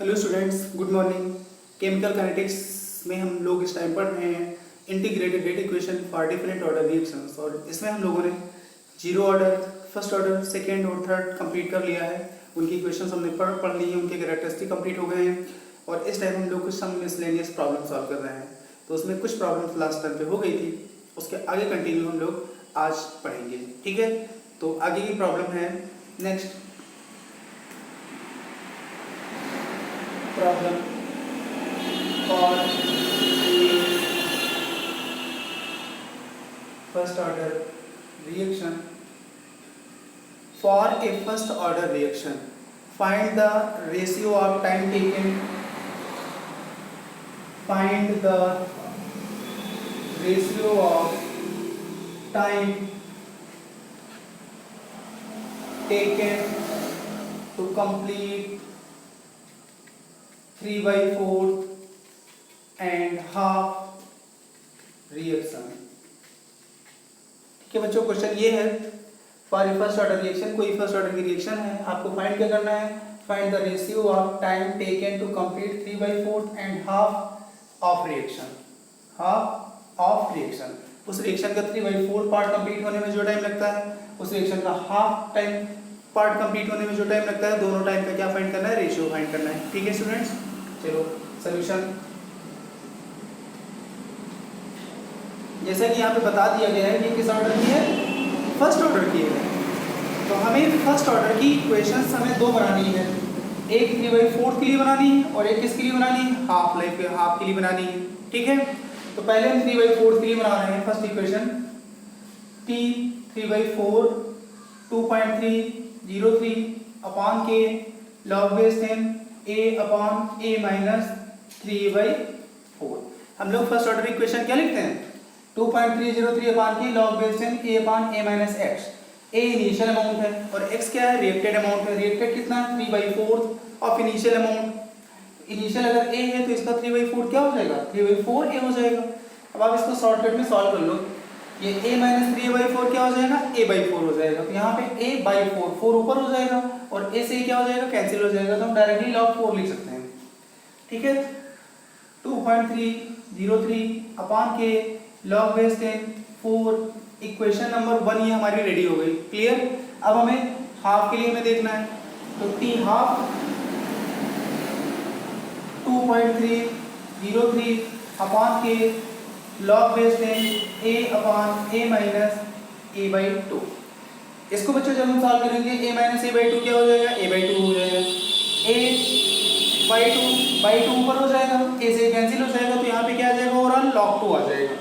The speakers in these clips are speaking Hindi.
Hello students, good morning. Chemical kinetics में हम लोग इस टाइम पढ़ रहे हैं integrated rate equation for different order reactions, और इसमें हम लोगों ने zero order, first order, second और थर्ड कंप्लीट कर लिया है। उनकी इक्वेशंस हमने पढ़ ली हैं, उनके कैरेक्टरिस्टिक कंप्लीट हो गए हैं। और इस टाइम हम लोग कुछ सम मिसलेनियस प्रॉब्लम सॉल्व कर रहे हैं। तो उसमें कुछ प्रॉब्लम्स लास्ट टाइम पे हो गई थी, उसके आगे कंटिन्यू हम लोग आज पढ़ेंगे। ठीक है, तो आगे की प्रॉब्लम है next problem for first order reaction. For a first order reaction, find the ratio of time taken. Find the ratio of time taken to complete 3/4 and half reaction. ठीक है बच्चों, क्वेश्चन ये है फॉर फर्स्ट ऑर्डर रिएक्शन, कोई फर्स्ट ऑर्डर की रिएक्शन है, आपको फाइंड क्या करना है? Find the ratio of time taken to complete 3/4 and half of reaction. Half of reaction, उस रिएक्शन का 3/4 पार्ट कंप्लीट होने में जो टाइम लगता है, उस रिएक्शन का हाफ टाइम पार्ट कंप्लीट होने में जो टाइम लगता है, दोनों टाइम का क्या फाइंड करना है? रेशियो फाइंड करना है। ठीक है स्टूडेंट्स, चलो सॉल्यूशन। जैसा कि यहाँ पे बता दिया गया है कि किस ऑर्डर की है? फर्स्ट ऑर्डर की है। तो हमें फर्स्ट ऑर्डर की इक्वेशंस हमें दो बनानी है, एक 3/4 के लिए बनानी है और एक किसके लिए बनानी है? हाफ के लिए बनानी है। ठीक है, तो पहले हम 3/4 के लिए बना रहे हैं। फर्स्ट इक्वेशन t 3/4 2.303 अपॉन के log base 10 a upon a minus 3/4। हम लोग फर्स्ट ऑर्डर इक्वेशन क्या लिखते हैं? 2.303 अपॉन के log base 10 a upon a minus x। a initial amount है और x क्या है? रिएक्टेड अमाउंट है। रिएक्टेड कितना है? 3/4 ऑफ इनिशियल अमाउंट। इनिशियल अगर a है तो इसका 3/4 क्या हो जाएगा? 3/4 a हो जाएगा। अब आप इसको शॉर्टकट में सॉल्व कर लो, ये a माइनस 3/4 क्या हो जाएगा? a/4 हो जाएगा। तो यहाँ पे a/4, 4 ऊपर हो जाएगा और a से क्या हो जाएगा? कैंसिल हो जाएगा। तो हम डायरेक्टली लॉग 4 लिख सकते हैं। ठीक है, 2.303 अपॉन के लॉग बेस 10 4। इक्वेशन नंबर 1 ये हमारी रेडी हो गई। क्लियर? अब हमें हाफ के लिए हमें देखना है, तो t हाफ 2.303 अपॉन के log base 10 a upon a minus a/2। इसको बच्चों जब हम सॉल्व करेंगे a माइनस a/2 क्या हो जाएगा? a/2 हो जाएगा। a/2 ऊपर हो जाएगा, a से कैंसिल हो जाएगा, तो यहाँ पे क्या आ जाएगा? ओवरऑल log 2 आ जाएगा।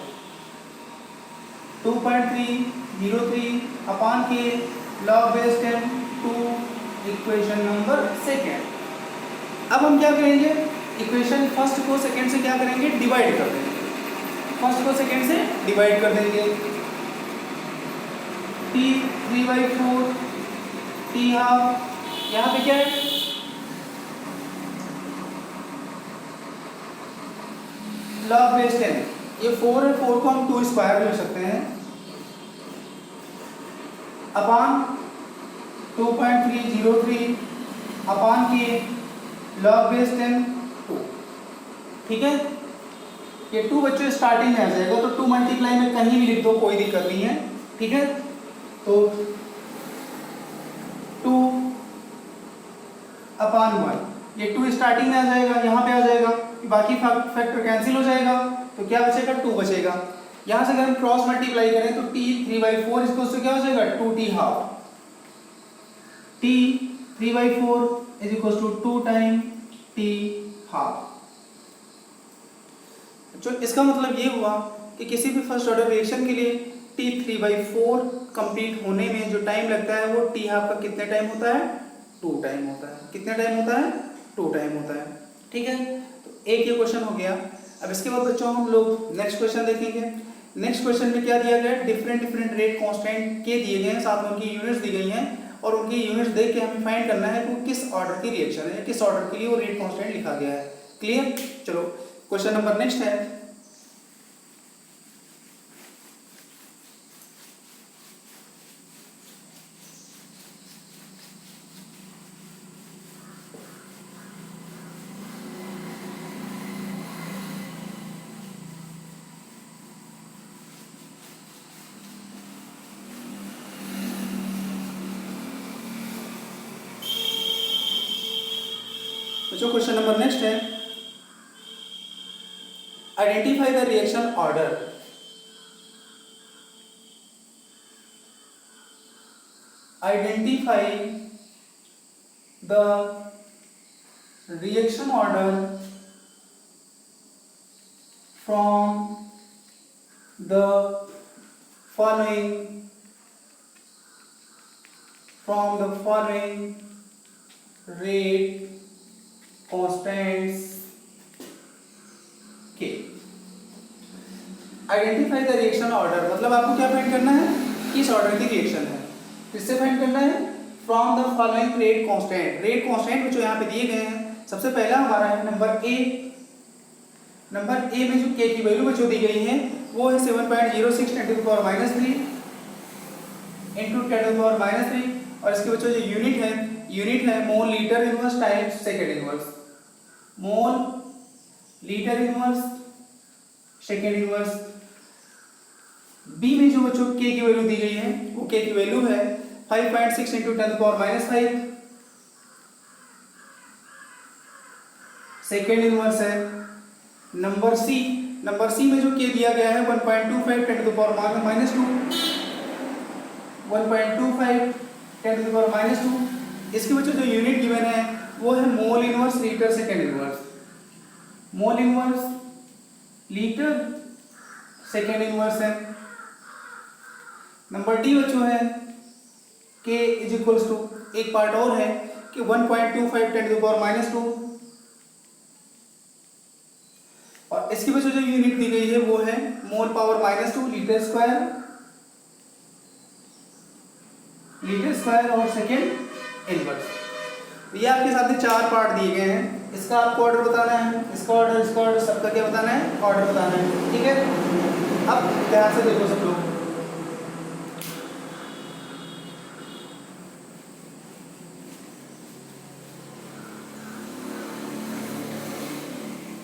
2.303 अपॉन के log base 10 2, equation number second. अब हम क्या करेंगे? इक्वेशन फर्स्ट को सेकेंड से क्या करेंगे? डिवाइड कर देंगे। फर्स्ट को सेकेंड से डिवाइड कर देंगे। t 3/4 t हाफ, यहाँ पे क्या है? लॉग बेस 10, ये 4 है, 4 को हम 2 स्क्वायर लिख सकते हैं अपॉन 2.303 अपॉन के लॉग बेस 10 2। ठीक है, ये 2 बच्चों स्टार्टिंग में आ जाएगा, तो 2 मल्टीप्लाई में कहीं भी लिख दो, कोई दिक्कत नहीं है। ठीक है, तो 2 अपॉन 1, ये 2 स्टार्टिंग में आ जाएगा, यहाँ पे आ जाएगा, बाकी फैक्टर कैंसिल हो जाएगा, तो क्या बचेगा? 2 बचेगा। यहाँ से अगर हम क्रॉस मल्टीप्लाई करें तो t 3/4 इसको उससे क्या हो जाएगा? 2t half. t 3/4 is equal to 2 time t half. जो इसका मतलब ये हुआ कि किसी भी फर्स्ट ऑर्डर रिएक्शन के लिए t 3/4 कंप्लीट होने में जो टाइम लगता है वो t हाफ का कितने टाइम होता है? 2 टाइम होता है। कितने टाइम होता है? 2 टाइम होता है। ठीक है, तो एक ये क्वेश्चन हो गया। अब इसके बाद बच्चों हम लोग नेक्स्ट क्वेश्चन देखेंगे। नेक्स्ट क्वेश्चन में क्या दिया गया है? डिफरेंट रेट कांस्टेंट के दिए गए हैं, साथ में उनकी यूनिट्स दी गई हैं, और उनकी यूनिट्स देख के हमें फाइंड करना है कि वो किस ऑर्डर की रिएक्शन है, किस ऑर्डर के लिए वो रेट कांस्टेंट लिखा गया है। क्लियर? चलो क्वेश्चन नंबर नेक्स्ट है। बच्चों क्वेश्चन नंबर नेक्स्ट है, identify the reaction order. Identify the reaction order from the following rate constants के। आइडेंटिफाई द रिएक्शन ऑर्डर मतलब आपको क्या फाइंड करना है, किस ऑर्डर की रिएक्शन है, किससे फाइंड करना है, from the following rate constant. Rate constant जो यहाँ पे दिए गए हैं, सबसे पहला हमारा है नंबर ए। नंबर ए में जो के की वैल्यू जो दी गई है वो है 7.06 × 10⁻³ इंटू 10⁻³ और इसके बच्चों जो यूनिट है mole litre inverse times second inverse. Mole litre inverse second inverse. B में जो बच्चों के की वैल्यू दी गई है वो के की वैल्यू है 5.6 × 10⁻⁵ सेकेंड इनवर्स है। नंबर सी में जो के दिया गया है 1.25 × 10⁻², 1.25 × 10⁻²। इसके बच्चों जो यूनिट गिवन है वो है mole inverse litre second inverse. Mole inverse litre second inverse है। नंबर डी बच्चों है के = एक पार्ट और है कि 1.25 × 10⁻²। और इसकी वजह जो यूनिट दी गई है वो है मोल पावर -2 लीटर स्क्वायर और सेकेंड इनवर्स। ये आपके साथ 4 पार्ट दिए गए हैं, इसका आपको ऑर्डर बताना है, इसका ऑर्डर सबका क्या बताना है, ऑर्डर बताना है। ठीक है, अब ध्यान से देखो सब लोग।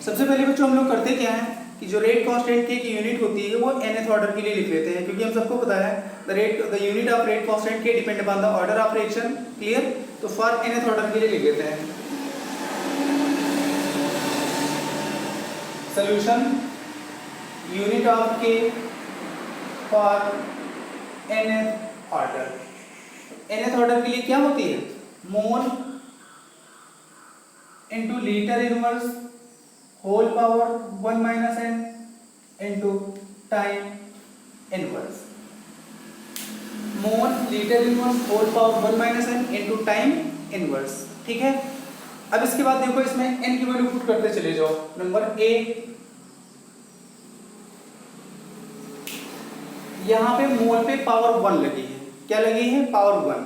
सबसे पहले बच्चों हम लोग करते क्या है कि जो रेट कांस्टेंट के की यूनिट होती है वो nth ऑर्डर के लिए लिख लेते हैं, क्योंकि हम सबको पता है the unit of rate constant के depend upon the order of reaction. Clear, तो फॉर nth ऑर्डर के लिए लिख लेते हैं। Solution unit of k for nth order. nth order के लिए क्या होती है, mole into litre inverse whole power 1 - n into time inverse. Mole litre inverse whole power 1 - n into time inverse. ठीक है, अब इसके बाद देखो इसमें n की वैल्यू पुट करते चले जाओ। नंबर ए, यहां पे मोल पे पावर 1 लगी है। क्या लगी है, पावर 1।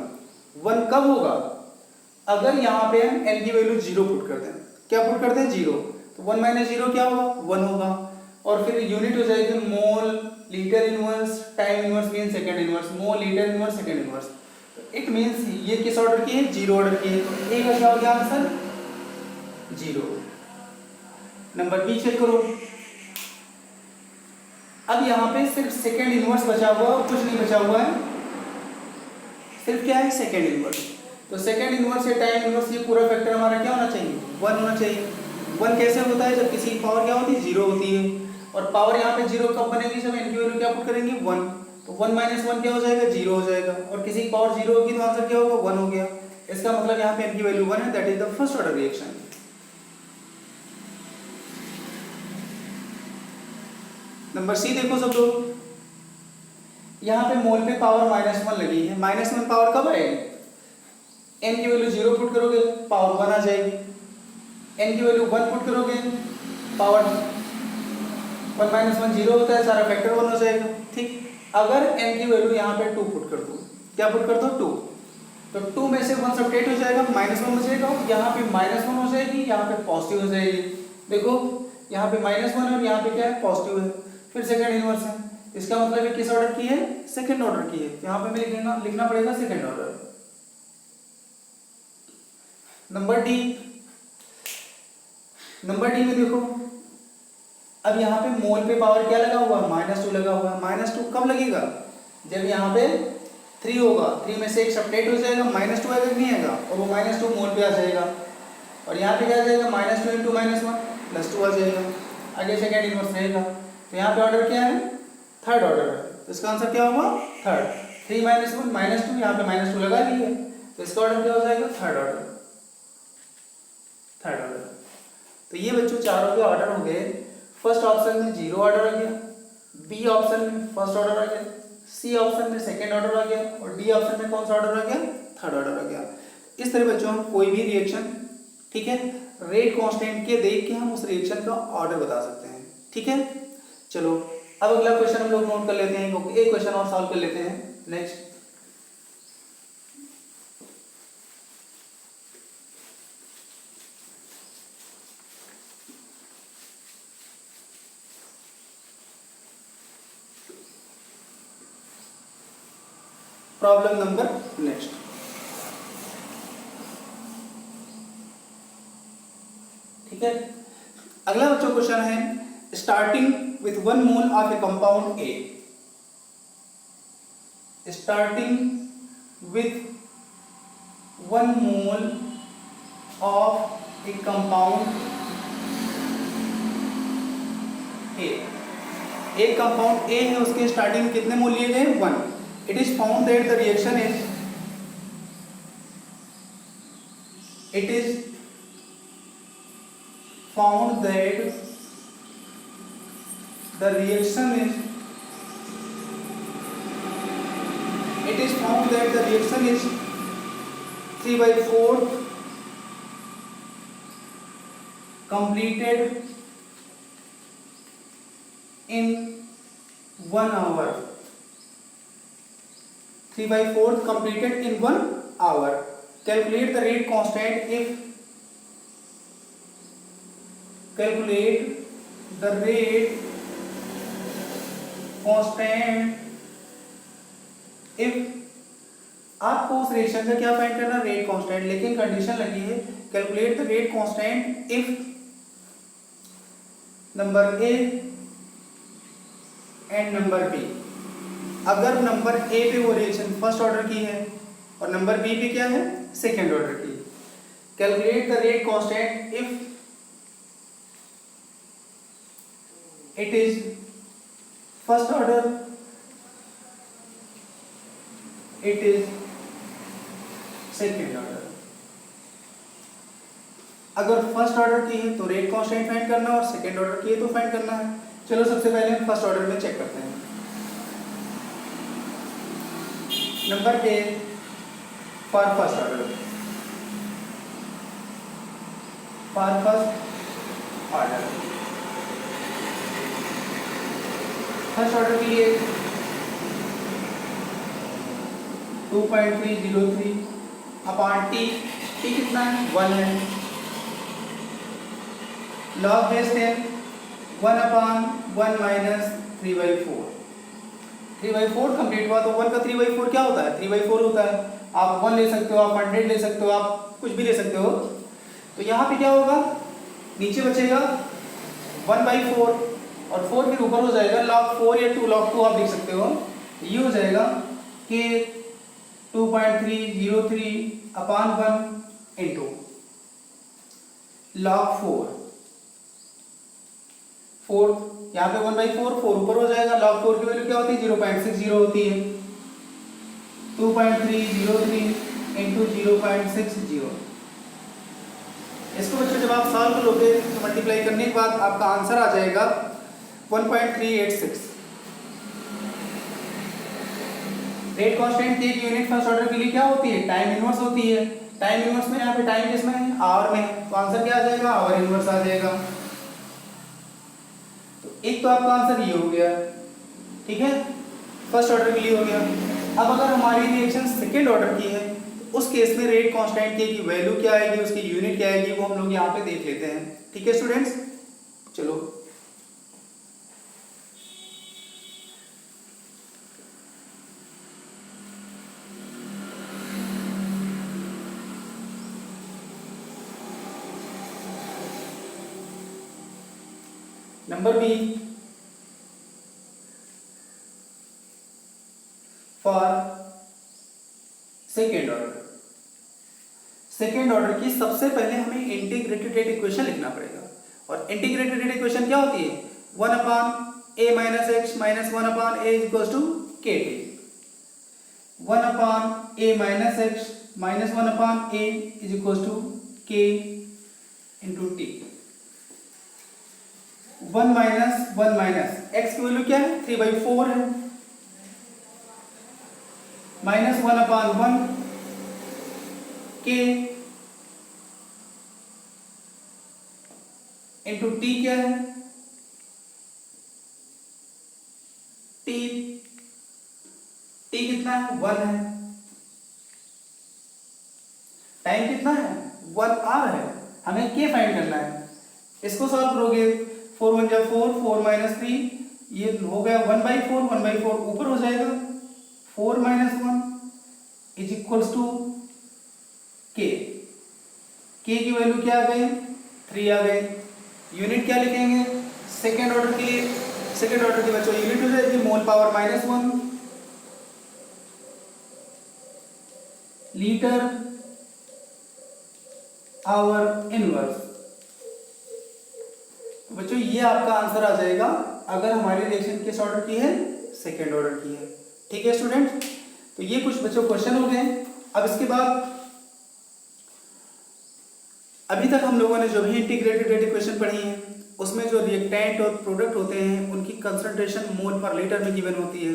1 कब होगा, अगर यहां पे हम n की वैल्यू 0 पुट कर दें। क्या पुट करते हैं, 0, तो 1 - 0 क्या होगा, 1 होगा। और फिर यूनिट हो जाएगी मोल litre inverse time inverse mean second inverse. Mole litre inverse second inverse, it means ये किस ऑर्डर की है, 0 ऑर्डर की है। तो ए का क्या हो गया आंसर, 0। नंबर बी चेक करो। अब यहाँ पे सिर्फ सेकेंड इनवर्स बचा हुआ और कुछ नहीं बचा हुआ है, सिर्फ क्या है, सेकेंड इनवर्स। तो सेकेंड इनवर्स या टाइम इनवर्स ये पूरा फैक्टर हमारा क्या होना चाहिए, 1 होना चाहिए। 1 कैसे होता है, जब किसी की पावर क्या होती है, 0 होती है। और पावर यहाँ पे 0 कब बनेगी, जब n की वैल्यू क्या पुट करेंगे, 1। तो 1 - 1 क्या हो जाएगा, 0 हो जाएगा। और किसी की पावर 0 होगी तो आंसर क्या होगा, 1 हो गया। इसका मतलब यहाँ पे n की वैल्यू 1 है, that is the first order reaction. Number C देखो सब लोग, यहाँ पे मोल पे पावर -1 लगी है। -1 पावर कब आएगी, n की वैल्यू 0 पुट करोगे पावर 1 आ जाएगी। n की वैल्यू 1 पुट करोगे पावर 1 - 1 0 होता है, सारा फैक्टर 1 हो जाएगा। ठीक, अगर n की वैल्यू यहाँ पे 2 पुट कर दो, क्या पुट कर दो, 2, तो 2 में से 1 सब्ट्रैक्ट हो जाएगा, -1 बचेगा। यहाँ पे -1 हो जाएगी, यहाँ पे पॉजिटिव हो जाएगी। देखो यहाँ पे -1 और यहाँ पे क्या है, पॉजिटिव है। फिर सेकंड इनवर्स है, इसका मतलब ये किस ऑर्डर की है, सेकंड ऑर्डर की है। यहाँ पे हमें लिखना पड़ेगा सेकंड ऑर्डर। नंबर डी में देखो, अब यहाँ पे मोल पे पावर क्या लगा हुआ है, -2 लगा हुआ है। -2 कब लगेगा, जब यहाँ पे 3 होगा, 3 में से एक सब्ट्रैक्ट हो जाएगा, -2 आएगा कि नहीं आएगा, और वो -2 मोल पे आ जाएगा। और यहाँ पे क्या आ जाएगा -2 इंटू -1 +2 आ जाएगा, आगे सेकेंड इनवर्स रहेगा। तो यहाँ पे ऑर्डर क्या है, थर्ड ऑर्डर है, तो इसका आंसर क्या होगा थर्ड। 3 - 1 -2, यहाँ पे -2 लगा ली है, तो इसका ऑर्डर क्या हो जाएगा थर्ड ऑर्डर, थर्ड ऑर्डर। तो ये बच्चों चारों के ऑर्डर हो गए। फर्स्ट ऑप्शन में 0 ऑर्डर आ गया, बी ऑप्शन में फर्स्ट ऑर्डर आ गया, सी ऑप्शन में सेकेंड ऑर्डर आ गया, और डी ऑप्शन में कौन सा ऑर्डर आ गया, थर्ड ऑर्डर आ गया। इस तरह बच्चों हम कोई भी रिएक्शन, ठीक है, रेट कांस्टेंट के देख के हम उस रिएक्शन का ऑर्डर बता सकते हैं, ठीक है। चलो अब अगला क्वेश्चन हम लोग नोट कर लेते हैं, एक क्वेश्चन और सॉल्व कर लेते हैं। नेक्स्ट प्रॉब्लम नंबर नेक्स्ट, ठीक है। अगला बच्चों क्वेश्चन है starting with 1 mole of A compound A, starting with 1 mole of A compound A, एक कंपाउंड ए है, उसके स्टार्टिंग में कितने मोल लिए गए 1। It is found that the reaction is, it is found that the reaction is, it is found that the reaction is 3/4 completed in 1 hour, 3/4 completed in 1 hour. Calculate the rate constant if, calculate the rate constant if, आपको उस रिएक्शन का क्या फाइंड करना, रेट कांस्टेंट, लेकिन कंडीशन लगी है calculate the rate constant if number A and number B, अगर नंबर ए पे वो रिएक्शन फर्स्ट ऑर्डर की है और नंबर बी पे क्या है सेकेंड ऑर्डर की। Calculate the rate constant if it is first order, it is second order. अगर फर्स्ट ऑर्डर की है तो रेट कांस्टेंट फाइंड करना, और सेकेंड ऑर्डर की है तो फाइंड करना है। चलो सबसे पहले हम फर्स्ट ऑर्डर में चेक करते हैं। Number A for first order, for first order, first order के लिए 2.303 अपॉन टी, टी कितना है 1 है, लॉग बेस 10 1/1 माइनस 3/4, 3/4 कंप्लीट हुआ तो 1 का 3/4 क्या होता है 3/4 होता है। आप 1 ले सकते हो, आप 100 ले सकते हो, आप कुछ भी ले सकते हो। तो यहाँ पे क्या होगा, नीचे बचेगा 1/4 और 4 फिर ऊपर हो जाएगा log 4 या 2 log 2 आप लिख सकते हो। ये हो जाएगा कि 2.303 अपॉन 1 इंटू log 4, यहाँ पे 1/4, 4 ऊपर हो जाएगा, log 4 की वैल्यू क्या होती है 0.60 होती है, 2.303 इंटू 0.60। इसको बच्चों जब आप सॉल्व करोगे तो मल्टीप्लाई करने के बाद आपका आंसर आ जाएगा 1.386। रेट कांस्टेंट की एक यूनिट फर्स्ट ऑर्डर के लिए क्या होती है टाइम इनवर्स होती है। टाइम इनवर्स में यहाँ पे टाइम किसमें है आवर में, तो आंसर क्या आ जाएगा आवर इनवर्स आ जाएगा। तो एक तो आपका आंसर ये हो गया, ठीक है, फर्स्ट ऑर्डर के लिए हो गया। अब अगर हमारी रिएक्शन सेकेंड ऑर्डर की है तो उस केस में रेट कांस्टेंट की वैल्यू क्या आएगी, उसकी यूनिट क्या आएगी, वो हम लोग यहाँ पे देख लेते हैं। ठीक है स्टूडेंट्स, चलो number B for second order. Second order की सबसे पहले हमें इंटीग्रेटेड रेट इक्वेशन लिखना पड़ेगा। और इंटीग्रेटेड रेट इक्वेशन क्या होती है? 1 upon a minus x minus 1 upon a is equal to k t. 1 upon a minus x minus 1 upon a is equal to k into t. 1 minus x की वैल्यू क्या है? 3/4 है, माइनस 1 अपॉन 1 के इंटू टी क्या है? टी कितना है? 1 है। टाइम कितना है? 1 आवर है। हमें के फाइंड करना है। इसको सॉल्व करोगे 4 1 जा 4, 4 माइनस 3, ये हो गया 1/4, 1/4 ऊपर हो जाएगा, 4 माइनस 1 इज इक्वल्स टू के। के की वैल्यू क्या आ गई? 3 आ गए। यूनिट क्या लिखेंगे सेकेंड ऑर्डर के लिए? सेकेंड ऑर्डर की बच्चों यूनिट हो जाएगी मोल पावर -1 लीटर आवर इनवर्स। तो बच्चों ये आपका आंसर आ जाएगा अगर हमारी रिएक्शन किस ऑर्डर की है? सेकेंड ऑर्डर की है। ठीक है स्टूडेंट, तो ये कुछ बच्चों क्वेश्चन हो गए। अब इसके बाद अभी तक हम लोगों ने जो भी इंटीग्रेटेड रेट इक्वेशन पढ़ी है उसमें जो रिएक्टेंट और प्रोडक्ट होते हैं उनकी कंसंट्रेशन मोल पर लीटर में गिवन होती है।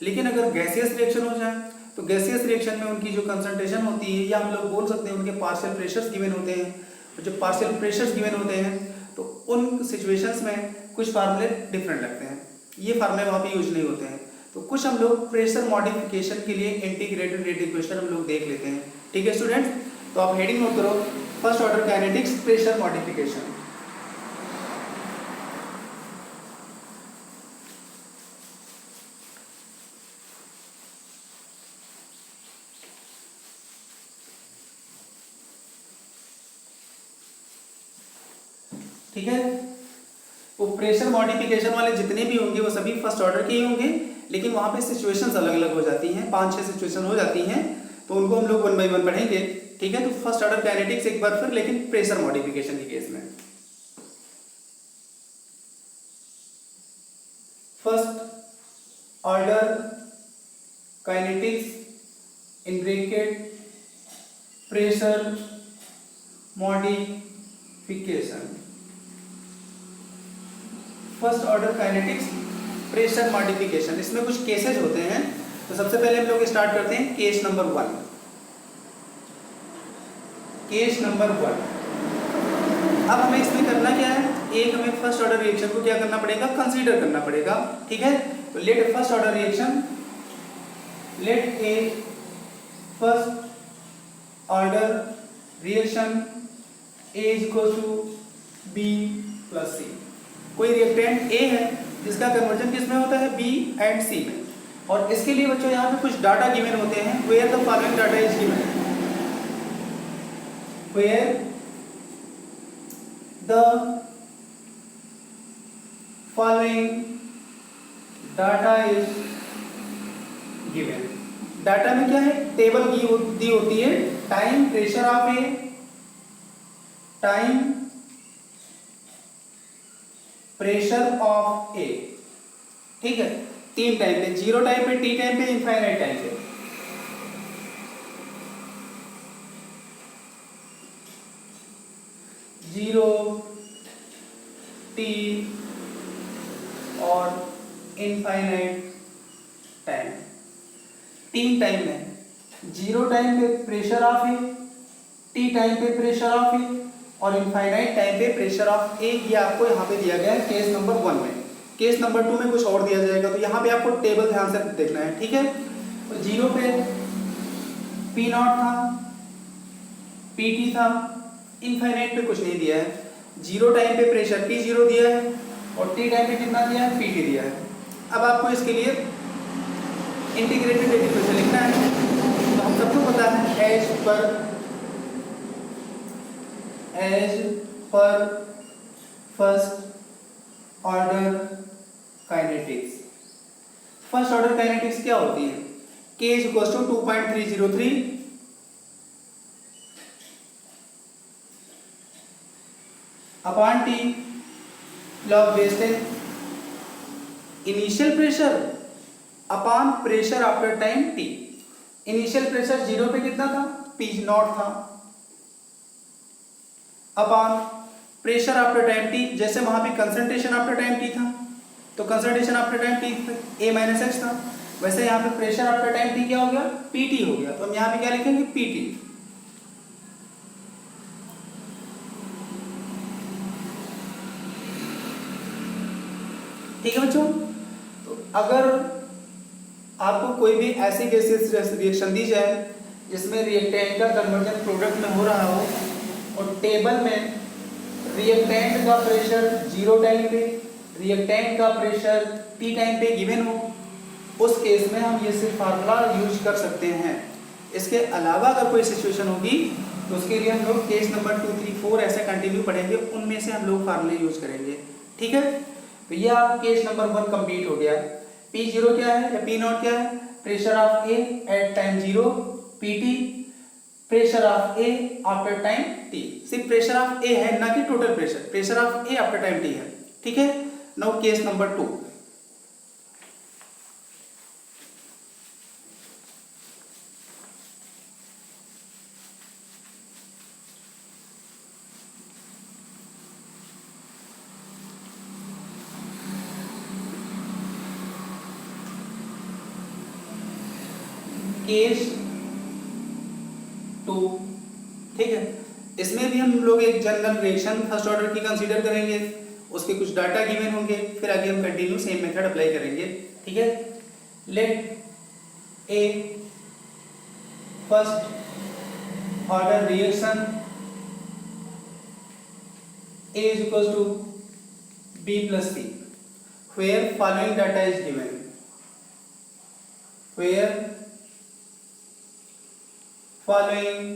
लेकिन अगर गैसियस रिएक्शन हो जाए तो गैसियस रिएक्शन में उनकी जो कंसंट्रेशन होती है या हम लोग बोल सकते हैं उनके पार्शियल प्रेशर्स गिवन होते हैं। जो पार्शियल प्रेशर्स गिवन होते हैं तो उन सिचुएशंस में कुछ फार्मूले डिफरेंट लगते हैं, ये फार्मूले वहाँ पे यूज नहीं होते हैं। तो कुछ हम लोग प्रेशर मॉडिफिकेशन के लिए इंटीग्रेटेड रेट इक्वेशन हम लोग देख लेते हैं। ठीक है स्टूडेंट, तो आप हेडिंग नोट करो, first order kinetics pressure modification. ठीक है, वो प्रेशर मॉडिफिकेशन वाले जितने भी होंगे वो सभी फर्स्ट ऑर्डर के ही होंगे, लेकिन वहां पे सिचुएशंस अलग अलग हो जाती हैं, 5-6 सिचुएशन हो जाती हैं, तो उनको हम लोग 1 बाय 1 पढ़ेंगे। ठीक है, तो फर्स्ट ऑर्डर काइनेटिक्स एक बार फिर, लेकिन प्रेशर मॉडिफिकेशन के केस में। First order kinetics in bracket pressure modification. First order kinetics pressure modification, इसमें कुछ केसेस होते हैं। तो सबसे पहले हम लोग स्टार्ट करते हैं केस नंबर 1। केस नंबर 1, अब हमें इसमें करना क्या है? एक हमें फर्स्ट ऑर्डर रिएक्शन को क्या करना पड़ेगा? कंसीडर करना पड़ेगा। ठीक है, तो let first order reaction, let a first order reaction a is equal to B plus c. कोई रिएक्टेंट ए है जिसका कन्वर्जन किसमें होता है? बी एंड सी में। और इसके लिए बच्चों यहाँ पे कुछ डाटा गिवन होते हैं, where the following data is given, where the following data is given. Data में क्या है? टेबल दी होती है, time pressure of a, time pressure of a. ठीक है, 3 टाइम पे, 0 टाइम पे, टी टाइम पे, इनफाइनाइट टाइम पे। जीरो, टी और इनफाइनाइट टाइम। 3 टाइम में, 0 टाइम पे pressure of a, t time पे प्रेशर ऑफ ए और इनफाइनाइट टाइम पे प्रेशर ऑफ ए। ये आपको यहाँ पे दिया गया है केस नंबर 1 में। केस नंबर 2 में कुछ और दिया जाएगा, तो यहाँ पे आपको टेबल ध्यान से देखना है। ठीक है, तो 0 पे P0 था, PT था, इनफाइनाइट पे कुछ नहीं दिया है। 0 टाइम पे प्रेशर P0 दिया है और T टाइम पे कितना दिया है? PT दिया है। अब आपको इसके लिए इंटीग्रेटेड रेट इक्वेशन लिखना है। तो हम सबको पता है as per first order kinetics. First order kinetics क्या होती है? K is equal to 2.303 upon T log base 10। Initial pressure upon pressure after time T. Initial pressure 0 पे कितना था, पी नॉट था, upon pressure after time T, जैसे वहां पे कंसंट्रेशन आफ्टर टाइम टी था तो concentration after time T A minus X था, वैसे यहाँ पे प्रेशर आफ्टर टाइम टी क्या हो गया, पीटी हो गया। तो हम यहाँ पे क्या लिखेंगे, पीटी। ठीक है बच्चों। तो अगर आपको कोई भी ऐसी गैसेस रिएक्शन दी जाए जिसमें रिएक्टेंट का कन्वर्जन प्रोडक्ट में हो रहा हो और टेबल में रिएक्टेंट का प्रेशर 0 टाइम पे, रिएक्टेंट का प्रेशर T टाइम पे गिवन हो, उस केस में हम ये सिर्फ फार्मूला यूज कर सकते हैं। इसके अलावा अगर कोई सिचुएशन होगी तो उसके लिए हम लोग केस नंबर 2, 3, 4 ऐसे कंटिन्यू पढ़ेंगे, उनमें से हम लोग फार्मूले यूज करेंगे। ठीक है, तो ये आप केस नंबर 1 कंप्लीट हो गया। P0 क्या है या P0 क्या है, pressure of A at time 0, PT pressure of A after time T। सिर्फ प्रेशर ऑफ A है, ना कि total pressure, pressure of A after time T है। ठीक है, नाउ केस नंबर 2। केस 2, ठीक है, इसमें भी हम लोग एक जनरल रिएक्शन फर्स्ट ऑर्डर की कंसीडर करेंगे, उसके कुछ डाटा गिवन होंगे, फिर आगे हम कंटिन्यू सेम मेथड अप्लाई करेंगे। ठीक है, let a first order reaction A is equals to B plus C where following data is given, where following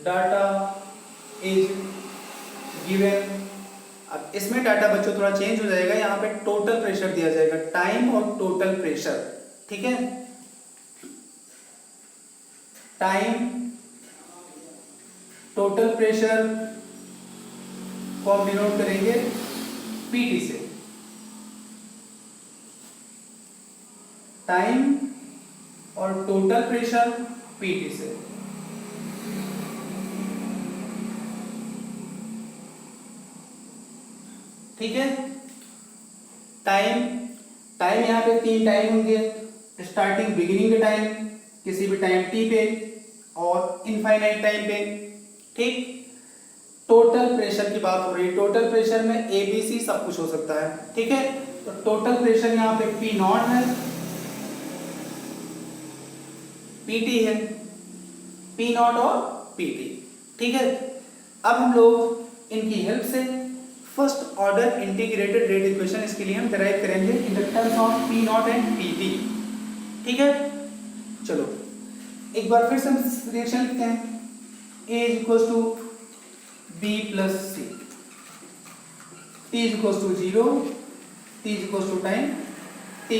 data is given। अब इसमें डाटा बच्चों थोड़ा चेंज हो जाएगा, यहाँ पे टोटल प्रेशर दिया जाएगा, टाइम और टोटल प्रेशर। ठीक है, टाइम टोटल प्रेशर को हम डिनोट करेंगे पीटी से, टाइम और टोटल प्रेशर पीटी से। ठीक है, टाइम यहाँ पे 3 टाइम होंगे, स्टार्टिंग बिगिनिंग के टाइम किसी भी टाइम टी पे और इनफाइनाइट टाइम पे। ठीक, टोटल प्रेशर की बात हो रही है, टोटल प्रेशर में ए बी सी सब कुछ हो सकता है। ठीक है, तो टोटल प्रेशर यहाँ पे पी नॉट है, पीटी है, पी नॉट और पीटी। ठीक है, अब हम लोग इनकी हेल्प से first order integrated rate equation इसके लिए हम डिराइव करेंगे in the terms of P not and PT. ठीक है, चलो एक बार फिर से हम रिएक्शन लिखते हैं, A is equals to B plus C, T is equals to 0, T is equals to time T।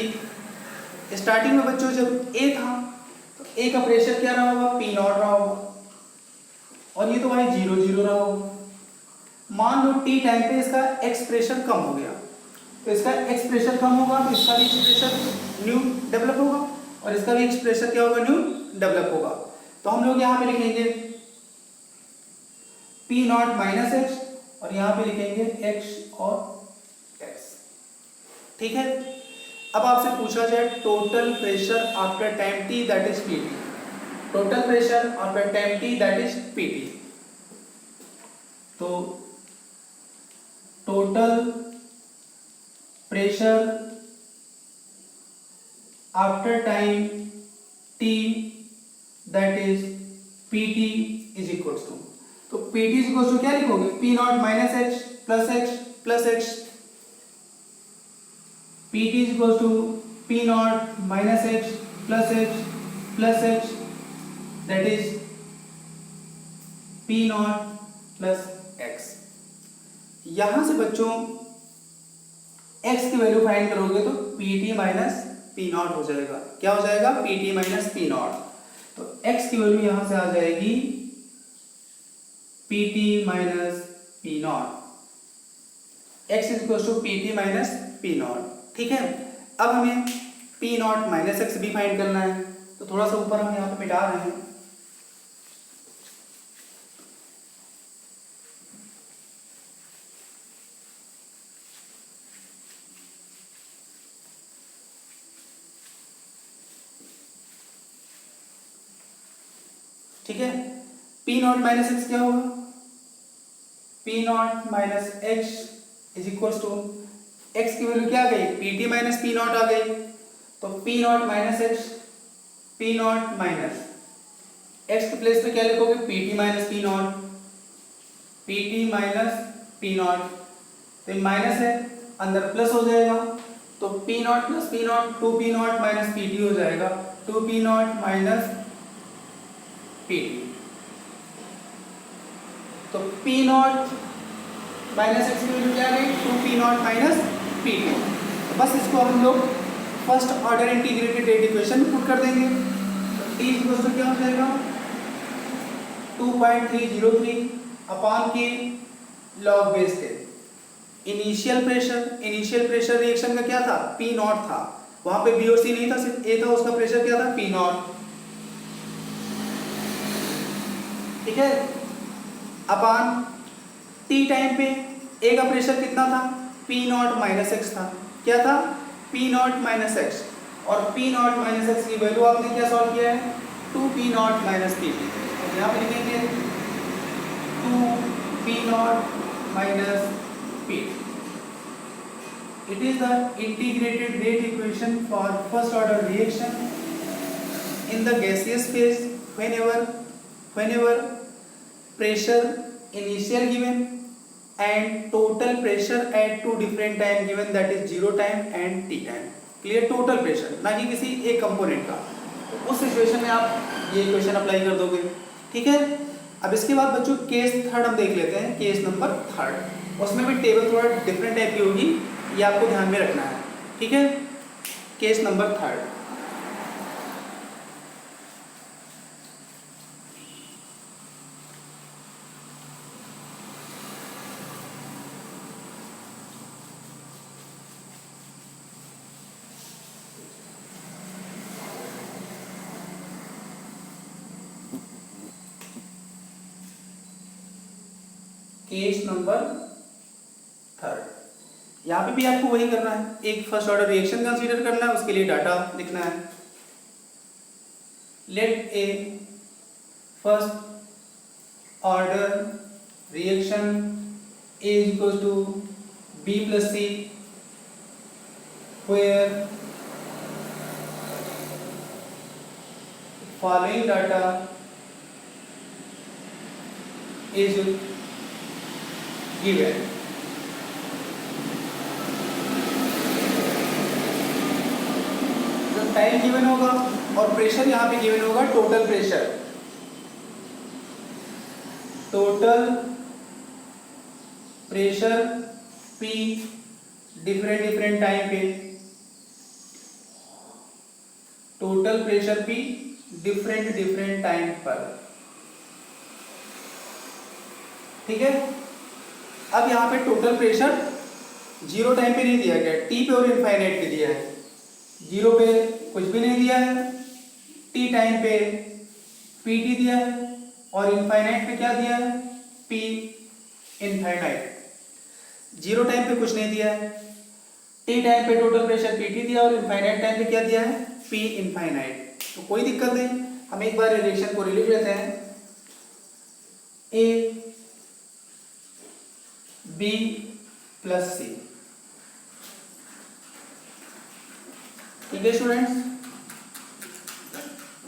Starting में बच्चों जब A था तो A का प्रेशर क्या रहा होगा, P नॉट रहा होगा, और ये तो भाई 0, 0 रहा होगा। मान लो T टाइम पे इसका X प्रेशर कम हो गया, तो इसका X प्रेशर कम होगा तो इसका भी प्रेशर न्यू डेवलप होगा और इसका भी X प्रेशर क्या होगा, न्यू डेवलप होगा। तो हम लोग यहाँ पे लिखेंगे P नॉट माइनस एक्स और यहाँ पे लिखेंगे x और x। ठीक है, अब आपसे पूछा जाए total pressure after time t that is Pt, total pressure after time t that is Pt। तो total pressure after time t that is Pt is equals to, तो Pt इज इक्वल्स टू क्या लिखोगे, P naught minus X plus X plus X, Pt is equals to P naught minus X plus X that is P naught plus X. यहां से बच्चों x की वैल्यू फाइंड करोगे तो Pt माइनस P नॉट हो जाएगा। क्या हो जाएगा, Pt माइनस P नॉट। तो x की वैल्यू यहां से आ जाएगी Pt minus P naught, x is equal to P T minus P naught. ठीक है, अब हमें पी नॉट माइनस एक्स भी फाइंड करना है, तो थोड़ा सा ऊपर हम यहाँ पे मिटा रहे हैं। ठीक है, पी नॉट माइनस एक्स क्या होगा, p not minus x is equal to x की वैल्यू क्या आ गई, p T minus P not आ गई, तो P not minus x, P not minus x के प्लेस पे क्या लिखोगे, p T minus P not, P T minus P not, तो माइनस है अंदर प्लस हो जाएगा, तो P not plus P not, two P not minus P t हो जाएगा, to P not minus P T, तो पी नॉट माइनस एक्स की वैल्यू क्या आ गई, two P not minus P T. तो बस इसको हम लोग first order integrated rate equation में पुट कर देंगे, तो टी इक्वल टू क्या हो जाएगा 2.303 अपॉन के log base 10। Initial pressure reaction का क्या था, पी नॉट था, वहां पे बी और सी नहीं था, सिर्फ ए था, उसका प्रेशर क्या था, पी नॉट। ठीक है, अपॉन टी टाइम पे ए का प्रेशर कितना था, पी नॉट माइनस एक्स था, क्या था, पी नॉट माइनस एक्स, और पी नॉट माइनस एक्स की वैल्यू आपने क्या सॉल्व किया है, two P not minus P T, तो यहाँ पे लिखेंगे two P not minus P T. It is the integrated rate equation for first order reaction in the gaseous phase whenever pressure initial given and total pressure at two different time given, that is 0 time and t time। Clear, total pressure ना कि किसी एक कंपोनेंट का, तो उस सिचुएशन में आप ये इक्वेशन अप्लाई कर दोगे। ठीक है, अब इसके बाद बच्चों केस थर्ड हम देख लेते हैं, केस नंबर थर्ड, उसमें भी टेबल थोड़ा डिफरेंट टाइप की होगी, ये आपको ध्यान में रखना है। ठीक है, case number third, case number third, यहाँ पे भी आपको वही करना है, एक फर्स्ट ऑर्डर रिएक्शन कंसीडर करना है, उसके लिए डाटा लिखना है। Let a first order reaction a is equal to B plus c where following data is given. Time given होगा और प्रेशर यहाँ पे गिवन होगा, total pressure, P different time पे, total pressure P different time पर। ठीक है, अब यहाँ पे टोटल प्रेशर 0 टाइम पे नहीं दिया गया, टी पे और इनफाइनाइट पे दिया है, 0 पे कुछ भी नहीं दिया है, टी टाइम पे पी टी दिया है, और इनफाइनाइट पे क्या दिया है, पी इनफाइनाइट। 0 टाइम पे कुछ नहीं दिया है, टी टाइम पे टोटल प्रेशर पी टी दिया, और इनफाइनाइट टाइम पे क्या दिया है, पी इनफाइनाइट। तो कोई दिक्कत नहीं, हम एक बार रिलेशन को लिख लेते हैं, ए बी प्लस सी। ठीक है students,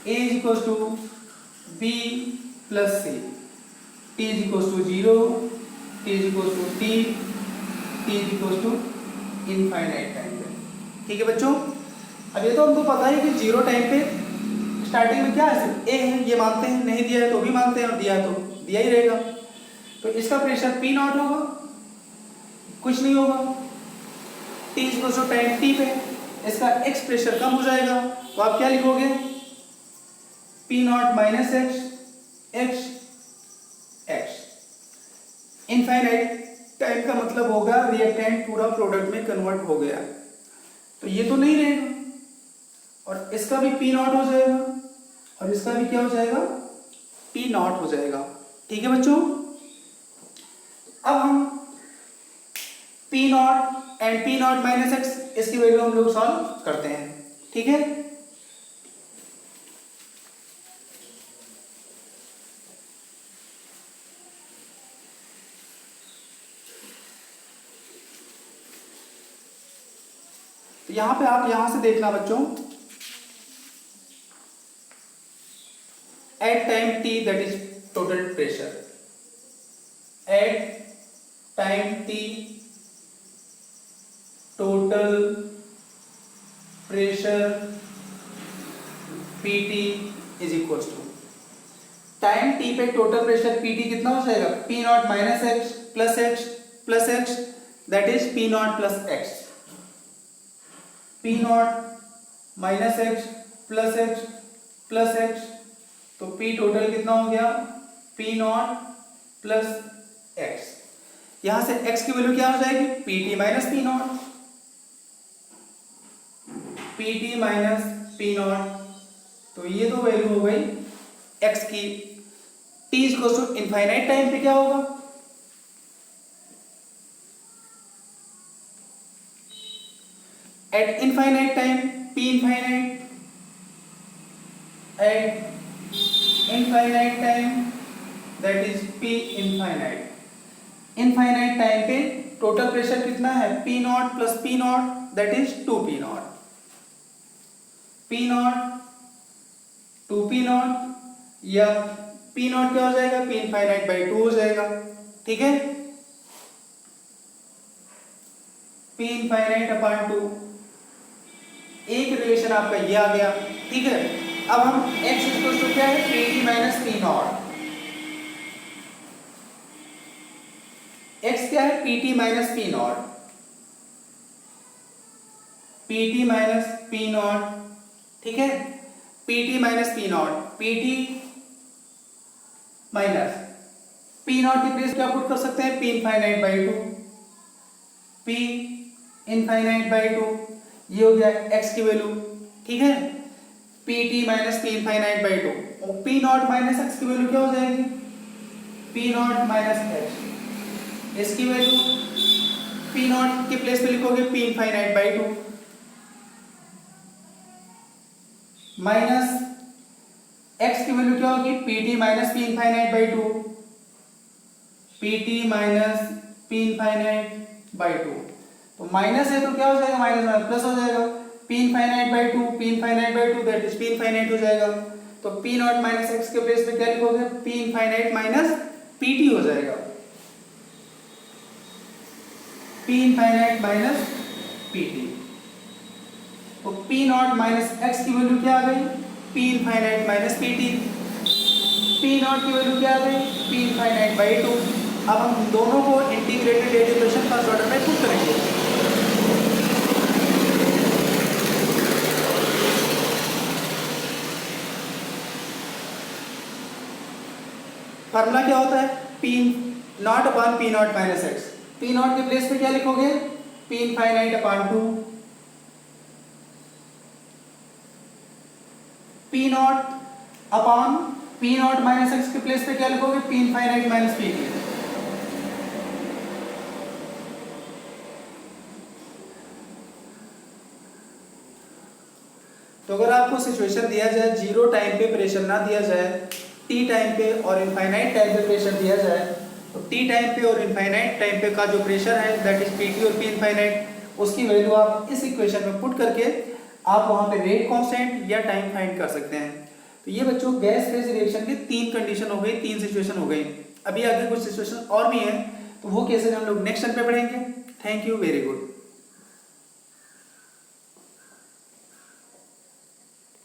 A is equal to B plus C, T is equal to 0, T is equal to T is equal to infinite time पे। ठीक है बच्चों, अब ये तो हमको पता है कि 0 टाइम पे स्टार्टिंग में क्या है, A है, ये मानते हैं, नहीं दिया है तो भी मानते हैं, और दिया है तो दिया ही रहेगा। तो इसका प्रेशर P नॉट होगा, कुछ नहीं होगा, T is equal to time T पे इसका x प्रेशर कम हो जाएगा, तो आप क्या लिखोगे, P naught minus x, infinite time का मतलब होगा रिएक्टेंट पूरा प्रोडक्ट में कन्वर्ट हो गया, तो ये तो नहीं रहेगा, और इसका भी पी नॉट हो जाएगा और इसका भी क्या हो जाएगा, पी नॉट हो जाएगा। ठीक है बच्चों, अब हम P not and P not minus x इसकी वैल्यू हम लोग सॉल्व करते हैं। ठीक है, तो यहां पे आप यहां से देखना बच्चों, at time T that is total pressure, at time T total pressure PT is equal to, time T पे टोटल प्रेशर पीटी कितना हो जाएगा, P not minus X plus X that is P not plus X, P not minus X plus X, तो पी टोटल कितना हो गया, पी नॉट प्लस एक्स, यहां से एक्स की वैल्यू क्या हो जाएगी, P T minus P not, P T minus P not, तो ये तो वैल्यू हो गई एक्स की। T is equal to infinite time पे क्या होगा, at infinite time P infinite, at infinite time that is P infinite, infinite time पे टोटल प्रेशर कितना है, P not plus P naught that is 2p naught, P naught 2p naught, या पी नॉट क्या हो जाएगा, पी इनफाइनाइट बाई 2 हो जाएगा। ठीक है, पी इनफाइनाइट अपॉन 2, एक रिलेशन आपका ये आ गया। ठीक है, अब हम x इक्वल टू क्या है, P T minus P naught, x क्या है, P T minus P not, P T minus P naught. ठीक है, P T minus P not, P T minus P not की प्लेस क्या पुट कर सकते हैं, P infinite by 2, P infinite by 2, ये हो गया x की वैल्यू। ठीक है, P T minus P infinite by 2, और पी नॉट माइनस एक्स की वैल्यू क्या हो जाएगी, पी नॉट माइनस एक्स, इसकी वैल्यू पी नॉट के प्लेस पे लिखोगे P infinite by 2 minus x की वैल्यू क्या होगी, P T minus P infinite by 2, P T minus P infinite by 2, तो माइनस है तो क्या हो जाएगा, माइनस माइनस प्लस हो जाएगा, P infinite by 2, P infinite by 2 that is P infinite हो जाएगा, तो पी नॉट माइनस एक्स के प्लेस पे क्या लिखोगे, P infinite minus P t हो जाएगा, P infinite minus P T, तो पी नॉट माइनस एक्स की वैल्यू क्या आ गई, P infinite minus P T, P not की वैल्यू क्या आ गई, पी इनफाइनाइट बाई 2। अब हम दोनों को integrated rate equation first order में पुट करेंगे। फार्मूला क्या होता है, P not upon P not minus x, P not के प्लेस पे क्या लिखोगे, P infinite upon 2, P not upon P not minus x के प्लेस पे क्या लिखोगे, P infinite minus P T, तो अगर आपको सिचुएशन दिया जाए जीरो टाइम पे प्रेशर ना दिया जाए, टी टाइम पे और इनफाइनाइट टाइम पे प्रेशर दिया जाए, तो टी टाइम पे और इनफाइनाइट टाइम पे का जो प्रेशर है दैट इज पी टी और पी इनफाइनाइट, उसकी वैल्यू आप इस इक्वेशन में पुट करके आप वहां पे रेट कांस्टेंट या टाइम फाइंड कर सकते हैं। तो ये बच्चों गैस फेज रिएक्शन की 3 कंडीशन हो गई, 3 सिचुएशन हो गई। अभी आगे कुछ सिचुएशन और भी हैं, तो वो कैसे हम लोग नेक्स्ट टर्म पे पढ़ेंगे। Thank you, very good.